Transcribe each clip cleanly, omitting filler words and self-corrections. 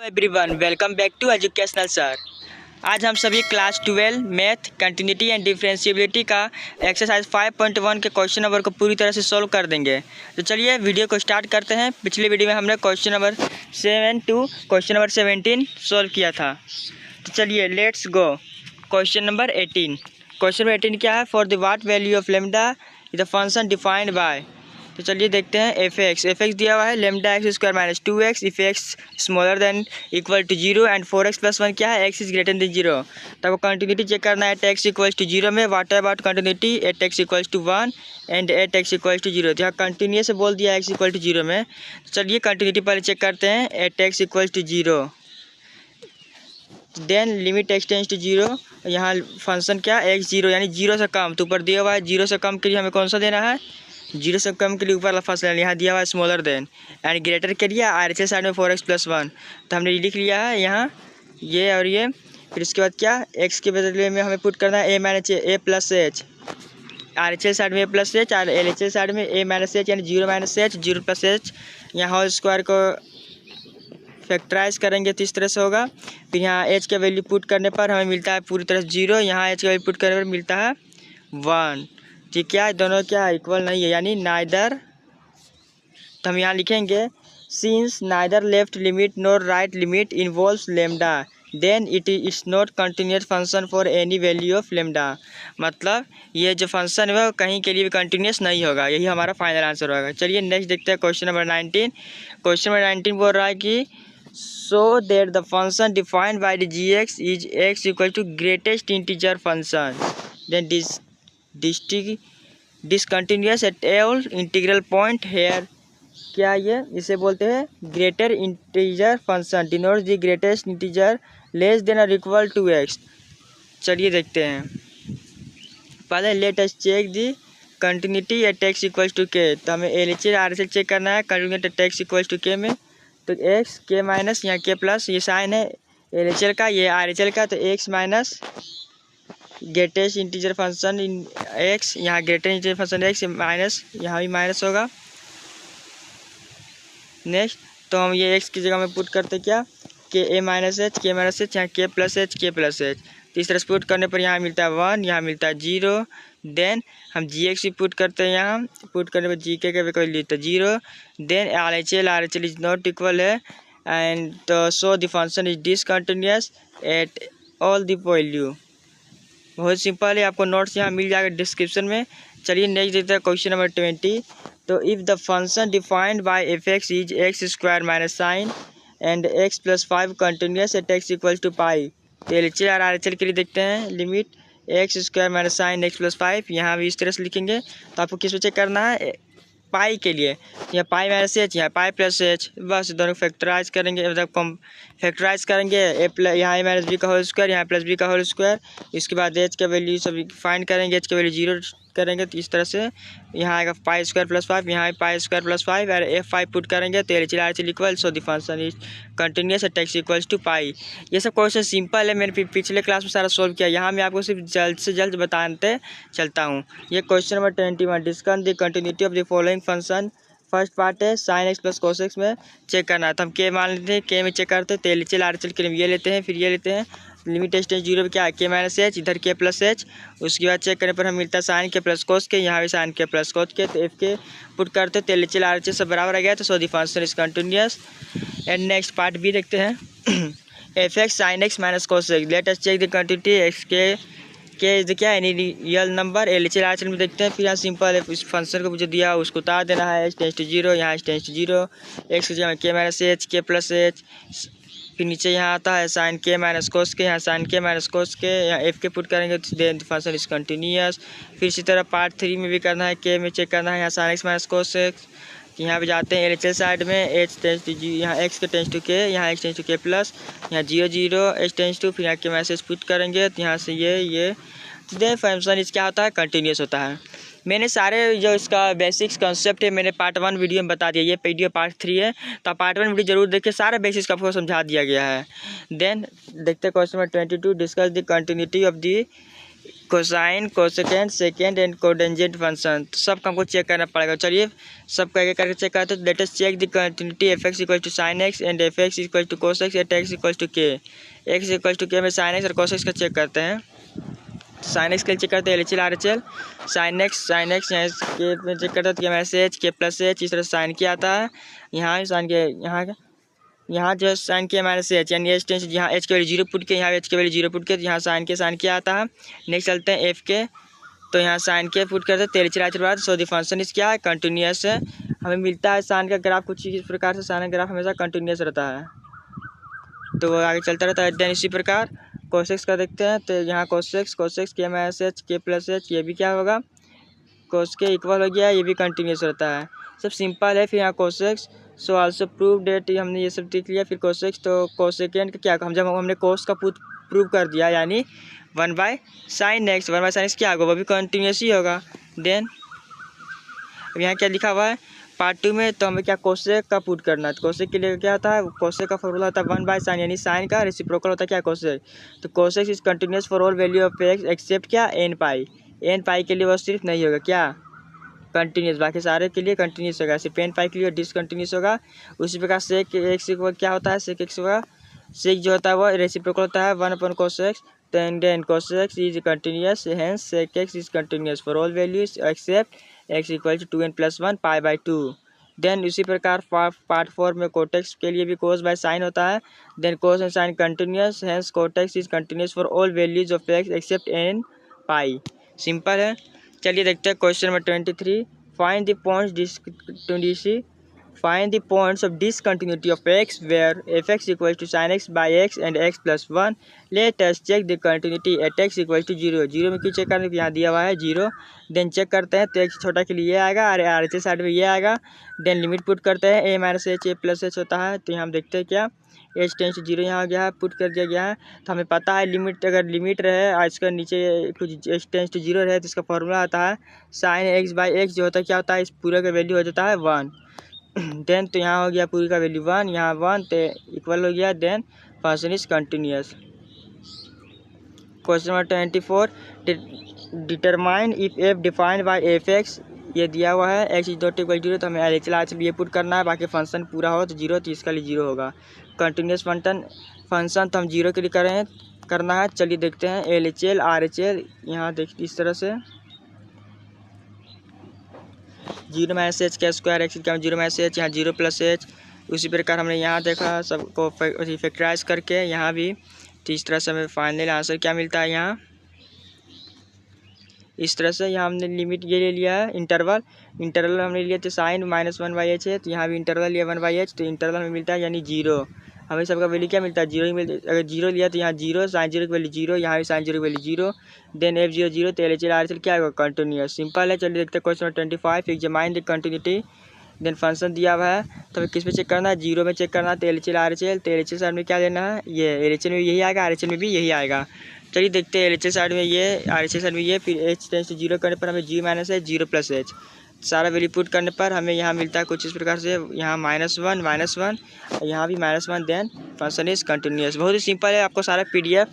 Everyone, welcome back to educational sir. आज हम सभी class 12 math continuity and differentiability का एक्सरसाइज 5.1 के क्वेश्चन नंबर को पूरी तरह से सॉल्व कर देंगे। तो चलिए वीडियो को स्टार्ट करते हैं। पिछले वीडियो में हमने question number 7 to question number 17 solve किया था। तो चलिए let's go. Question number 18। Question number 18 क्या है? For the what value of lambda is the function defined by. तो चलिए देखते हैं। एफ एक्स दिया हुआ है lambda x square minus 2x if x smaller than equal to 0 and 4x plus 1 क्या है? X is greater than 0। तो आपको कंटिन्यूटी चेक करना है एट एक्स इक्वल्स टू 0 में। What about continuity at x equals to 1 and at x equals to 0। तो यहाँ continuous से बोल दिया एक्स इक्वल टू 0 में। तो चलिए कंटिन्यूटी पहले चेक करते हैं। At x equals to 0 then limit x tends to 0। यहाँ फंक्शन क्या? एक्स 0 यानी 0 से कम। तो ऊपर दिया हुआ है 0 से कम के लिए हमें कौन सा देना है? 0 से कम के लिए ऊपर फंक्शन यहाँ दिया हुआ है स्मॉलर देन एंड ग्रेटर के लिए आर एच साइड में 4x प्लस 1। तो हमने लिख लिया है यहाँ ये और ये। फिर इसके बाद क्या? x के बदले में हमें पुट करना है a minus A plus H. R H side में a प्लस एच और एल एच साइड में a माइनस एच यानी 0 माइनस एच 0 प्लस एच। यहाँ होल स्क्वायर को फैक्टराइज करेंगे तो इस तरह से होगा। फिर यहाँ h का वैल्यू पुट करने पर हमें मिलता है पूरी तरह 0। यहाँ h का वैल्यू पुट करने पर मिलता है 1। ठीक, क्या दोनों क्या इक्वल नहीं है यानी नाइदर। तो हम यहाँ लिखेंगे since neither left limit nor right limit involves lambda then it is not continuous function for any value of lambda. मतलब ये जो फंक्शन है वो कहीं के लिए भी कंटिन्यूस नहीं होगा। यही हमारा फाइनल आंसर होगा। चलिए नेक्स्ट देखते हैं क्वेश्चन नंबर 19। क्वेश्चन नंबर 19 बोल रहा है कि so that the function defined by the g x is x equal to greatest integer function then discontinuous at all integral point here. क्या ये? इसे बोलते हैं greater integer function denotes the greatest integer less than और equal to x. चलिए देखते हैं। पहले let us check the continuity at x equals to k. तो हमें L H R H check करना है continuity at x equals to k में। तो एक्स के माइनस यहाँ के प्लस ये साइन है एल एच एल का, ये आर एच एल का। तो X minus greatest integer function in X, यहाँ greatest integer function X minus यहाँ भी माइनस होगा। नेक्स्ट तो हम ये एक्स की जगह में पुट करते क्या? के ए माइनस एच के माइनस एच यहाँ के प्लस एच के प्लस एच। तो इस तरह से पुट करने पर यहाँ मिलता है 1, यहाँ मिलता है 0। देन हम जी एक्स भी पुट करते हैं। यहाँ पुट करने पर जी के वैल्यू तो 0। Then R H L is not equal है एंड तो so the function is discontinuous at all the value. बहुत सिंपल है, आपको नोट्स यहाँ मिल जाएगा डिस्क्रिप्शन में। चलिए नेक्स्ट देखते हैं क्वेश्चन नंबर 20। तो if the function defined by F X is X square minus sine and x plus 5 continuous at x equal to pi. तो L H R H L के लिए देखते हैं limit X square minus sine x plus 5। यहाँ भी इस तरह से लिखेंगे। तो आपको किस में चेक करना है? पाई के लिए यहाँ पाई माइनस एच यहाँ पाई प्लस एच, बस दोनों फैक्टराइज करेंगे मतलब कम फैक्टराइज करेंगे। ए प्लस यहाँ ए माइनस बी का होल स्क्वायर यहाँ प्लस बी का होल स्क्वायर। इसके बाद एच का वैल्यू सब फाइंड करेंगे। एच का वैल्यू 0 करेंगे तो इस तरह से यहाँ आएगा पाई स्क्वायर प्लस 5, यहाँ पाई स्क्वायर प्लस 5 और F5 पुट करेंगे तो H R H equal so the function is continuous at x equals to pi. ये सब क्वेश्चन सिंपल है, मैंने पिछले क्लास में सारा सोल्व किया। यहाँ मैं आपको सिर्फ जल्द से जल्द बताते चलता हूँ। ये question number 21 discuss the continuity of the following function. First part है sine x plus cos x में चेक करना है। तो हम के मान लेते हैं, के में चेक करते हैं तो L H L R H L के लिए ये लेते हैं, फिर ये लेते हैं लिमिट एक्स टेंस 0 पे क्या है? के माइनस एच इधर के प्लस एच। उसके बाद चेक करने पर हमें मिलता है साइन के प्लस कोस के, यहाँ भी साइन के प्लस कोस के। तो एफ के पुट करते तो L H L R H L सब बराबर आ गया तो so the function is continuous. And next part भी देखते हैं f x sine x minus cos x. Let us check the continuity x k is क्या है real number. L H L R H L में देखते हैं। फिर यहाँ सिंपल है, इस फंक्शन को मुझे दिया उसको उतार देना है। एच टेंस टू 0 यहाँ एच टेंस टू 0 एक्स की जगह के माइनस एच के प्लस एच। फिर नीचे यहाँ आता है साइन के माइनस कोस के, यहाँ साइन के माइनस कोस के, यहाँ एफ के पुट करेंगे तो देन फंक्शन इज कंटिन्यूस। फिर इसी तरह पार्ट 3 में भी करना है, के में चेक करना है यहाँ sign x minus cos x. यहाँ पे जाते हैं एल एच एल साइड में एच टेंस टू जी, यहाँ एक्स के टेंस टू के, यहाँ एक्स टेंस टू के प्लस, यहाँ 0 0 एच टेंस टू, फिर यहाँ के मैसेज पुट करेंगे तो यहाँ से ये देन फंक्शन इस क्या होता है? कंटिन्यूस होता है। मैंने सारे जो इसका बेसिक्स कॉन्सेप्ट है मैंने पार्ट 1 वीडियो में बता दिया। ये वीडियो पार्ट 3 है तो पार्ट 1 वीडियो जरूर देखिए, सारे बेसिक्स का आपको समझा दिया गया है। देन देखते हैं question number 22 discuss the continuity of the cosine, cosecant, second and cotangent function, तो सबका हमको चेक करना पड़ेगा। चलिए सब करके करके चेक करते हैं। Let us check the continuity f x equal to sine x and f x equal to cos x at x equal to k. X equal to k में साइन एक्स और कोस एक्स का check करते हैं। Sine x के लिए check करते हैं L H L R H L. Sine x यहाँ के में चेक करते हैं तो के माइनस एच, के प्लस एच, इस तरह साइन के आता है। यहाँ साइन के यहाँ जो साइन के माइनस एच, यानी एच टेंस यहाँ एच के वैल्यू जीरो पुट के, यहाँ एच के वैल्यू जीरो पुट के, तो यहाँ साइन के आता है। नेक्स्ट चलते हैं एफ के, तो यहाँ साइन के पुट करते हैं तेल चला के बाद। सो द फंक्शन इस क्या है, कंटिन्यूस है। हमें मिलता है साइन का ग्राफ कुछ इस प्रकार से, साइन का ग्राफ हमेशा कंटिन्यूस रहता है, तो वो आगे चलता रहता है। देन इसी प्रकार कोसेक्स का देखते हैं, तो यहाँ कोसेक्स के माइनस एच, के प्लस एच, ये भी क्या होगा, कोस के इक्वल हो गया, ये भी कंटिन्यूस रहता है। सब सिंपल है। फिर यहाँ कोसेक्स, सो आल्सो प्रूव डेट, हमने ये सब देख लिया। फिर कोसेक्स, तो कोसेकेंड का क्या, जब हमने कोस का प्रूव कर दिया, यानी 1/sin x, 1/sin x क्या होगा, वो भी कंटिन्यूस ही होगा। देन अब यहाँ क्या लिखा हुआ है पार्ट 2 में, तो हमें क्या कोसेक का पुट करना है। तो कोसेक के लिए क्या होता है, कोसेक का फॉर्मूला होता है 1/sin, यानी साइन का रेसिप्रोकल होता है क्या, कोसेक। तो cosec is continuous for all value of x except क्या, एन पाई के लिए वो सिर्फ नहीं होगा क्या, कंटिन्यूस, बाकी सारे के लिए कंटिन्यूस होगा। सिर्फ एन पाई के लिए डिसकंटिन्यूस होगा। उसी प्रकार सेक एक्स क्या होता है, सेक एक्स होगा, सेक जो होता है वो रेसिप्रोकल होता है 1/cos x। then cos x is continuous, hence sec x is continuous for all values except x equal to 2n plus 1 pi/2। Then उसी प्रकार पार्ट 4 में कोटेक्स के लिए भी कोस बाय साइन होता है। Then cos and sine continuous, hence cot x is continuous for all values of x except n pi. Simple है। चलिए देखते हैं question number 23। Find the points of discontinuity of x where f x equal to sine x by x and x plus 1। Let us check the continuity at x equal to 0। Zero में क्यों check करने, यहाँ दिया हुआ है 0। Then check करते हैं, तो एक्स छोटा के लिए ये आएगा, आर एच साइड में ये आएगा। देन लिमिट पुट करते हैं, a minus h a plus h होता है, तो यहाँ हम देखते हैं क्या, एच टेंस टू 0 यहाँ हो गया है, पुट कर दिया गया है। तो हमें पता है लिमिट, अगर लिमिट रहे और इसका नीचे कुछ एच टेंस टू 0 रहे, तो इसका फॉर्मूला आता है साइन एक्स बाई एक्स, जो होता है क्या होता है, इस पूरे का वैल्यू हो जाता है 1। देन तो यहाँ हो गया पूरी का वैल्यू 1, यहाँ 1, तो इक्वल हो गया। Then function is continuous. Question number 24, determine if f defined by F x, ये दिया हुआ है एक्स इज नॉट इक्वल 0, तो हमें एल ये पुट करना है, बाकी फंक्शन पूरा हो तो 0, तो इसका लिए 0 होगा। कंटिन्यूस फंक्शन तो हम 0 के लिए करना है। चलिए देखते हैं L H L R H L, यहाँ देख इस तरह से 0 माइनस एच का स्क्वायर एक्स क्या 0 माइनस एच, यहाँ 0 प्लस एच। उसी प्रकार हमने यहाँ देखा सबको फैक्टराइज करके, यहाँ भी तो इस तरह से हमें फाइनल आंसर क्या मिलता है। यहाँ इस तरह से यहाँ हमने लिमिट ये ले लिया है, इंटरवल हमने लिया तो साइन -1/h है, तो यहाँ भी इंटरवल लिया 1/h, तो इंटरवल हमें मिलता है यानी 0। हमें सबका वैल्यू क्या मिलता है, 0 ही मिलता है। अगर 0 लिया तो यहाँ 0, साइन 0 की वैल्यू 0, यहाँ भी साइन 0 की वैल्यू 0। देन F0 0, तो LHL RHL क्या होगा, कंटिन्यूस। सिंपल है। चलिए देखते हैं question 25, examine the continuity. Then function दिया हुआ है, तो हमें किस पे चेक करना है, 0 में चेक करना है, तो LHL RHL, तो LHL साइड में क्या लेना है, ये LHL में यही आएगा, RHL में भी यही आएगा। चलिए देखते हैं LHL साइड में ये, RHL साइड में ये, फिर h टेंस टू 0 करने पर हमें 0 माइनस h 0 प्लस h, सारा वैल्यू पुट करने पर हमें यहाँ मिलता है कुछ इस प्रकार से, यहाँ -1, यहाँ भी -1। Then function is continuous. बहुत ही सिंपल है। आपको सारा PDF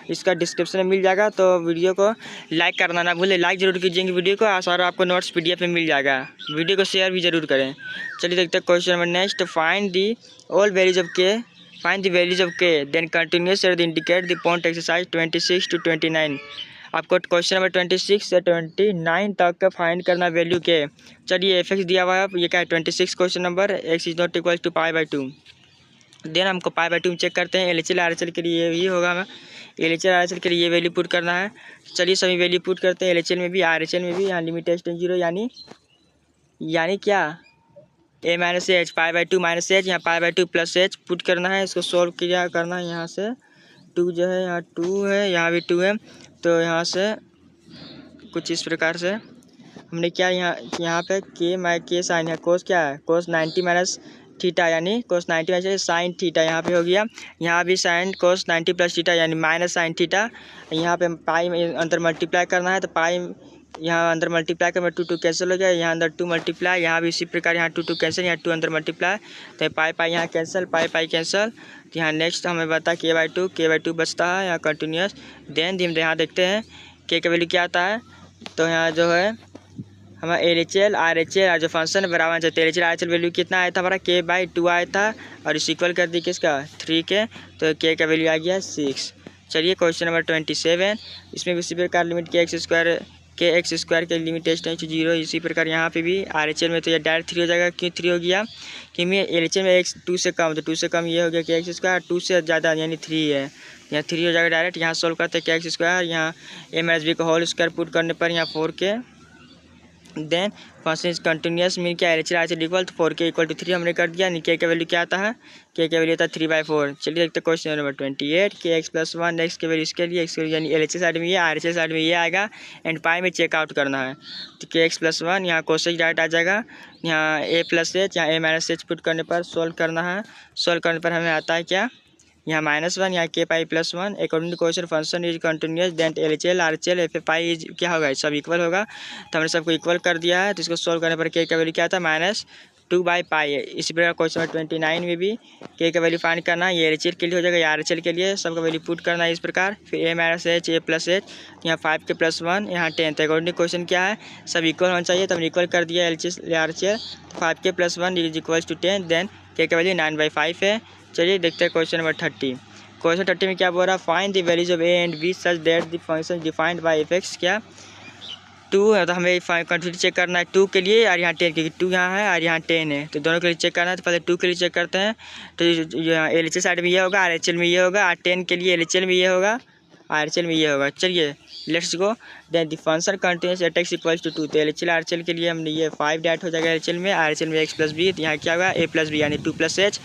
इसका डिस्क्रिप्शन में मिल जाएगा, तो वीडियो को लाइक करना ना भूलें, लाइक जरूर कीजिएंगे वीडियो को, और आपको नोट्स PDF में मिल जाएगा। वीडियो को शेयर भी जरूर करें। चलिए देखते हैं question number next, find the all values of k, find the values of k, then continuous at the indicate the point exercise 26 to 29। आपको क्वेश्चन नंबर 26 से 29 तक का फाइंड करना वैल्यू के। चलिए f(x) दिया हुआ है, ये क्या है 26 question number, x is not equal to π/2। Then हमको π/2 चेक करते हैं, LHL RHL के लिए यही होगा, हमें LHL RHL के लिए ये वैल्यू पुट करना है। चलिए सभी वैल्यू पुट करते हैं, LHL में भी RHL में भी। यहाँ लिमिट h टेंस 0, यानी क्या, a minus h π/2 minus h, यहाँ π/2 प्लस एच पुट करना है। इसको सॉल्व किया करना है, यहाँ से 2 जो है, यहाँ 2 है, यहाँ भी 2 है, तो यहाँ से कुछ इस प्रकार से हमने क्या, यहाँ पे के साइन है, कोस क्या है, कोस 90 माइनस थीटा, यानी कोस 90 माइनस साइन थीटा, यहाँ पे हो गया। यहाँ भी साइन कोस 90 प्लस थीटा, यानी माइनस साइन थीटा। यहाँ पे पाई में अंदर मल्टीप्लाई करना है, तो पाई यहाँ अंदर मल्टीप्लाई कर 2 कैंसिल हो गया, यहाँ अंदर 2 मल्टीप्लाई, यहाँ भी इसी प्रकार यहाँ 2 कैंसिल, यहाँ 2 अंदर मल्टीप्लाई, तो पाई यहाँ कैंसिल, पाई कैंसिल। तो यहाँ नेक्स्ट हमें बता k/2 बचता है, यहाँ कंटिन्यूस। देन हम यहाँ देखते हैं के का वैल्यू क्या आता है, तो यहाँ जो है हमारा LHL RHL और जो फंक्शन बराबर है, तो LHL RHL वैल्यू कितना आया था हमारा k/2 आया था, और इस इक्वल कर दी किसका 3 के, तो k का वैल्यू आ गया 6। चलिए क्वेश्चन नंबर 27, इसमें भी इसी प्रकार लिमिट के एक्स स्क्वायर के लिमिट टेस्ट है 0। इसी प्रकार यहाँ पे भी RHL में तो ये डायरेक्ट 3 हो जाएगा, क्यों 3 हो गया कि मैं LHL में x 2 से कम, तो 2 से कम ये हो गया कि एक्स स्क्वायर, 2 से ज़्यादा यानी 3 है, यहाँ 3 हो जाएगा डायरेक्ट। यहाँ सोल्व करते हैं कि एक्स स्क्वायर, यहाँ a-b को होल स्क्वायर पुट करने पर यहाँ 4k, then function is continuous mean क्या LHL RHL इक्वल, तो 4k इक्वल टू 3 हमने कर दिया। के का वैल्यू क्या आता है, के का वैल्यू आता है 3/4। चलिए देखते हैं क्वेश्चन नंबर 28 कि x + 1 x के वैल्यू इसके लिए x यानी LHL साइड में ये RHL साइड में ये आएगा एंड पाई में चेकआउट करना है, तो के x + 1 यहाँ कोसेक डायरेक्ट आ जाएगा, यहाँ a + h यहाँ a - h पुट करने पर सोल्व करना है। सोल्व करने पर हमें आता है क्या, यहाँ -1 यहाँ k pi + 1 according to question function is continuous then LHL RHL f pi is क्या होगा, सब इक्वल होगा, तो हमने सबको इक्वल कर दिया है। तो इसको सोल्व करने पर k का वैल्यू क्या था -2/पाई। इसी प्रकार क्वेश्चन नंबर 29 में भी k का वैल्यू फाइंड करना है, ये LHL के लिए हो जाएगा, या RHL के लिए सबका वैल्यू पुट करना है इस प्रकार। फिर a - h a + h यहाँ 5k + 1 यहाँ 10, तो अकॉर्डिंग टू क्वेश्चन क्या है सब इक्वल होना चाहिए, तो हमने इक्वल कर दिया LHL RHL, 5k + 1 is equal to 10, then k का वैल्यू 9/5 है। चलिए देखते हैं क्वेश्चन नंबर 30। क्वेश्चन 30 में क्या बोल रहा है, find the values of a and b such that the function defined by f(x) क्या 2 है, तो हमें क्वांटिटी चेक करना है 2 के लिए, और यहाँ 10 क्योंकि 2 यहाँ है और यहाँ 10 है, तो दोनों के लिए चेक करना है। तो पहले 2 के लिए चेक करते हैं, तो यहाँ LHL साइड में ये होगा, RHL में ये होगा, और 10 के लिए LHL में ये होगा, RHL में ये होगा। चलिए let's go, then the function continuous at x = 2, तो LHL RHL के लिए हमने ये 5 डायरेक्ट हो जाएगा LHL में, RHL में x + b, तो यहाँ क्या होगा a + b यानी 2 + h,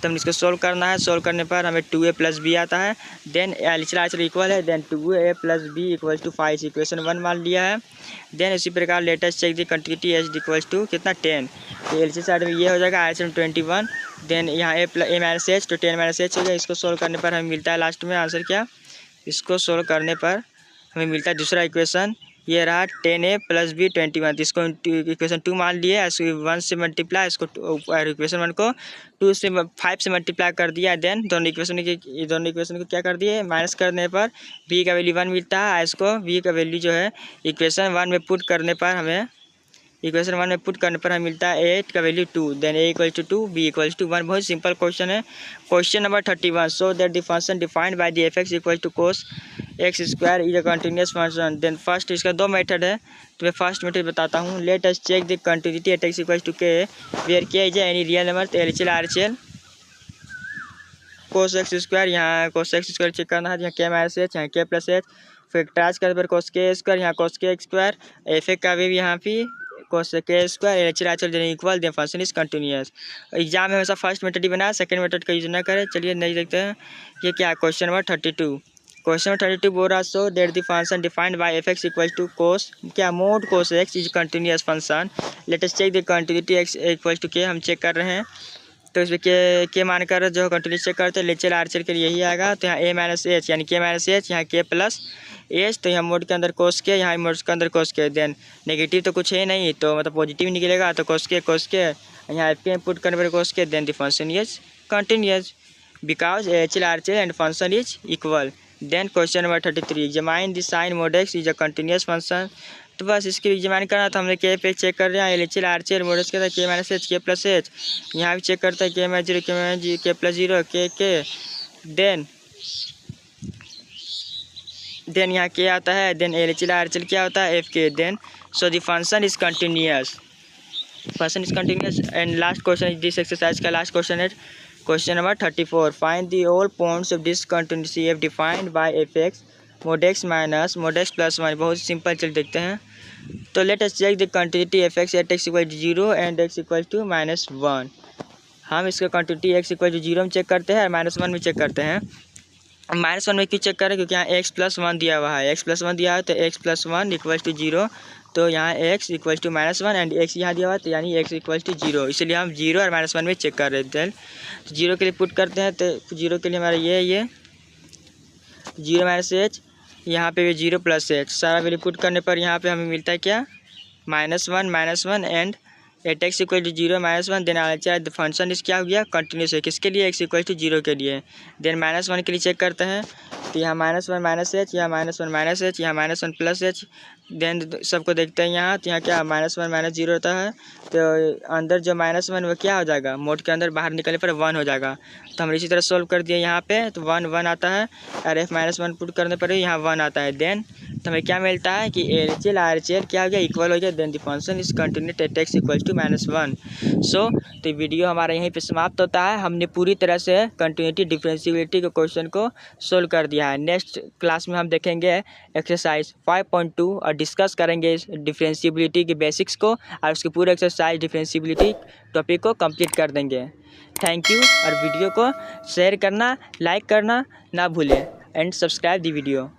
तो हम इसको सोल्व करना है। सोल्व करने पर हमें 2a + b आता है, देन LHL RHL इक्वल है, देन 2a + b = 5, इक्वेशन 1 मान लिया है। देन इसी प्रकार latest check the continuity h equals to कितना 10, तो LHL साइड में ये हो जाएगा, RHL में 21, देन यहाँ a - h, तो 10 - h हो गया। इसको सोल्व करने पर हमें मिलता है लास्ट में आंसर क्या, इसको सोल्व करने पर हमें मिलता है दूसरा इक्वेशन, ये रहा 10a + b 21, इसको इक्वेशन 2 मान लिए, इसको 1 से मल्टीप्लाई, इसको इक्वेशन 1 को 2 से 5 से मल्टीप्लाई कर दिया, देन दोनों इक्वेशन को क्या कर दिए माइनस करने पर b का वैल्यू 1 मिलता है, इसको b का वैल्यू जो है इक्वेशन 1 में पुट करने पर हमें मिलता है 8 का वैल्यू 2, देन a = 2 b = 1। बहुत सिंपल क्वेश्चन है। Question number 31, so that the function defined by the f(x) = cos x² is a continuous function. Then first इसका 2 मेथड है, तो मैं फर्स्ट मेथड बताता हूँ। Let us check the continuity at x = k where k is any real number, तो LHL RHL cos x², यहाँ cos x² check करना है, यहाँ k - h यहाँ k + h, फिर ट्रांस करने पर cos k², यहाँ cos k² f का भी यहाँ पे cos k² LHL RHL equal, then function is continuous. Exam में हमेशा फर्स्ट मेथड ही बनाया, सेकंड मेथड का यूज ना करें। चलिए नहीं देखते हैं ये क्या क्वेश्चन नंबर 32। क्वेश्चन नंबर 32 बोल रहा, so that the function defined by f(x) = cos क्या mod cos x is continuous function. Let us check the continuity x = k, हम चेक कर रहे हैं, तो इसमें के मानकर जो कंटिन्यूस चेक करते हैं LHL RHL के लिए यही आएगा, तो यहाँ a - h यानी k - h यहाँ k + h, तो यहाँ मोड के अंदर cos k, यहाँ मोड के अंदर cos k, देन नेगेटिव तो कुछ है नहीं, तो मतलब पॉजिटिव निकलेगा, तो cos k यहाँ f पुट करने पर cos k, then the function is continuous because LHL RHL and function is equal. Then question number 33, examine the sine mod x is a continuous function. तो बस इसके examine करना, तो हमने के पे चेक कर रहे हैं LHL RHL mod x के k - h k + h, यहाँ भी चेक करता है k - 0 k + 0 k, देन यहाँ k आता है, देन LHL RHL क्या होता है f k, then so the function is continuous and last question is this exercise का लास्ट क्वेश्चन है question number 34, find the all points of discontinuity f defined by f(x) mod x - mod x + 1। बहुत simple, चल देखते हैं। तो let us check the continuity f(x) at x = 0 and x = -1। हम इसका continuity x = 0 में check करते हैं, -1 में चेक करते हैं। -1 में क्यों चेक करें, क्योंकि यहाँ x + 1 दिया हुआ है, x + 1 दिया है, तो x + 1 = 0, तो यहाँ x = -1 एंड x यहाँ दिया हुआ है, तो यानी x = 0, इसलिए हम 0 और -1 में चेक कर रहे थे। तो 0 के लिए पुट करते हैं, तो 0 के लिए हमारा ये 0 - h, यहाँ पे भी 0 + h, सारा वैल्यू पुट करने पर यहाँ पे हमें मिलता है क्या -1 and at x equal to zero -1 then the function is क्या हो गया कंटिन्यूस है। किसके लिए? एक्स इक्वल टू जीरो के लिए। देन -1 के लिए चेक करते हैं तो यहाँ -1 -h, यहाँ -1 -h, यहाँ -1 +h। देन सबको देखते हैं यहाँ, तो यहाँ क्या -1 -0 रहता है, तो अंदर जो -1 वो क्या हो जाएगा, मोड के अंदर बाहर निकलने पर 1 हो जाएगा। तो हम इसी तरह सोल्व कर दिए यहाँ पे, तो 1 1 आता है और f-1 पुट करने पर यहाँ 1 आता है। देन तो हमें क्या मिलता है कि एल आर क्या हो गया इक्वल हो गया। Then the function is continuous at x equal to -1। So तो वीडियो हमारा यहीं पे समाप्त होता है। हमने पूरी तरह से कंटिन्यूटी डिफरेंशिएबिलिटी के क्वेश्चन को सोल्व कर दिया है। नेक्स्ट क्लास में हम देखेंगे एक्सरसाइज 5.2 और डिस्कस करेंगे डिफरेंशिएबिलिटी के बेसिक्स को, और उसके पूरे एक्सरसाइज डिफरेंशिएबिलिटी टॉपिक को कंप्लीट कर देंगे। Thank you. और वीडियो को शेयर करना, लाइक करना ना भूलें एंड सब्सक्राइब द वीडियो।